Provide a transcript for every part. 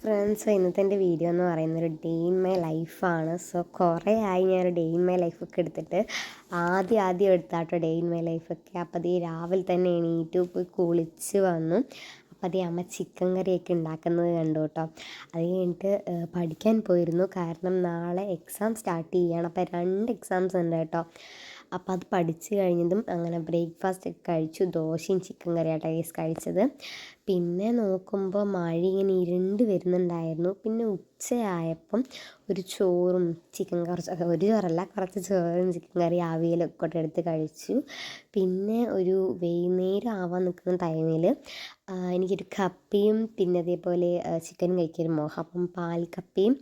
Friends, ഇന്നത്തെ എൻ്റെ video എന്ന് പറയുന്നൊരു ഡേ ഇൻ മൈ ലൈഫാണ്. സോ കുറേ ആയി ഞാനൊരു ഡേ ഇൻ മൈ ലൈഫൊക്കെ എടുത്തിട്ട് ആദ്യം എടുത്താട്ടോ ഡേ ഇൻ മൈ ലൈഫൊക്കെ. അപ്പോൾ അത് രാവിലെ തന്നെ എണീറ്റ് പോയി കുളിച്ച് വന്നു. അപ്പോൾ അതേ അമ്മ ചിക്കൻ കറിയൊക്കെ ഉണ്ടാക്കുന്നത് കണ്ടു കേട്ടോ. അത് കഴിഞ്ഞിട്ട് പഠിക്കാൻ പോയിരുന്നു, കാരണം നാളെ എക്സാം സ്റ്റാർട്ട് ചെയ്യുകയാണ്. അപ്പോൾ 2 എക്സാംസ് ഉണ്ട് കേട്ടോ. അപ്പോൾ അത് പഠിച്ച് കഴിഞ്ഞതും അങ്ങനെ ബ്രേക്ക്ഫാസ്റ്റ് ഒക്കെ കഴിച്ചു. ദോശയും ചിക്കൻ കറിയാട്ടോ കഴിച്ചത്. പിന്നെ നോക്കുമ്പോൾ മഴ ഇങ്ങനെ ഇരുണ്ട് വരുന്നുണ്ടായിരുന്നു. പിന്നെ ഉച്ചയായപ്പം ഒരു ചോറും ചിക്കൻ കുറച്ച് ചോറും ചിക്കൻ കറി ആവിയിലൊക്കെ കൂടെ എടുത്ത് കഴിച്ചു. പിന്നെ ഒരു വൈകുന്നേരം ആവാൻ നിൽക്കുന്ന ടൈമിൽ എനിക്കൊരു കപ്പിയും പിന്നെ അതേപോലെ ചിക്കനും കഴിക്കാൻ മോഹം. അപ്പം പാൽ കപ്പിയും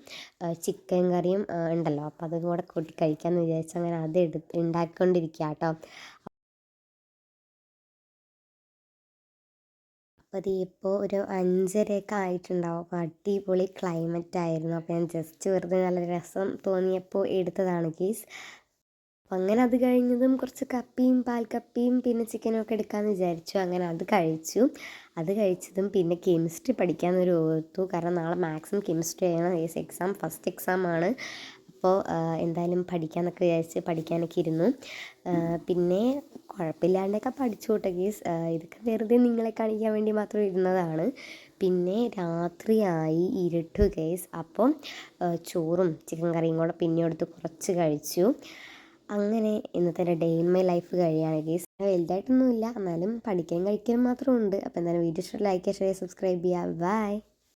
ചിക്കൻ കറിയും ഉണ്ടല്ലോ, അപ്പോൾ അതും കൂടെ കൂട്ടി കഴിക്കാമെന്ന് വിചാരിച്ചു. അങ്ങനെ അത് ഉണ്ടാക്കിക്കൊണ്ടിരിക്കുക കേട്ടോ. അപ്പോൾ അത് ഇപ്പോൾ ഒരു 5:30 ആയിട്ടുണ്ടാവും. അപ്പോൾ അടിപൊളി ക്ലൈമറ്റ് ആയിരുന്നു. അപ്പോൾ ഞാൻ ജസ്റ്റ് വെറുതെ നല്ല രസം തോന്നിയപ്പോൾ എടുത്തതാണ് ഗീസ്. അപ്പം അങ്ങനെ അത് കഴിഞ്ഞതും കുറച്ച് കപ്പിയും പാൽ കപ്പിയും പിന്നെ ചിക്കനും ഒക്കെ എടുക്കാമെന്ന് വിചാരിച്ചു. അങ്ങനെ അത് കഴിച്ചു. അത് കഴിച്ചതും പിന്നെ കെമിസ്ട്രി പഠിക്കാമെന്നൊരു ഓർത്തു, കാരണം നാളെ മാത്സും കെമിസ്ട്രി ആണ് എക്സാം, ഫസ്റ്റ് എക്സാമാണ്. അപ്പോൾ എന്തായാലും പഠിക്കാമെന്നൊക്കെ വിചാരിച്ച് പഠിക്കാനൊക്കെ ഇരുന്നു. പിന്നെ കുഴപ്പമില്ലാണ്ടൊക്കെ പഠിച്ചു കേട്ടോ ഗീസ്. ഇതൊക്കെ വെറുതെ നിങ്ങളെ കാണിക്കാൻ വേണ്ടി മാത്രം ഇരുന്നതാണ്. പിന്നെ രാത്രിയായി, ഇരുട്ടു ഗൈസ്. അപ്പം ചോറും ചിക്കൻ കറിയും കൂടെ പിന്നെ എടുത്ത് കുറച്ച് കഴിച്ചു. അങ്ങനെ ഇന്നത്തെ ഡേ ഇൻ മൈ ലൈഫ് കഴിയാണ് ഗൈസ്. വലുതായിട്ടൊന്നുമില്ല, എന്നാലും പഠിക്കാനും കഴിക്കാനും മാത്രമുണ്ട്. അപ്പോൾ എന്തായാലും വീഡിയോ ഇഷ്ടം ലൈക്ക് ചെയ്യുക, ഷെയർ, സബ്സ്ക്രൈബ് ചെയ്യുക. ബൈ.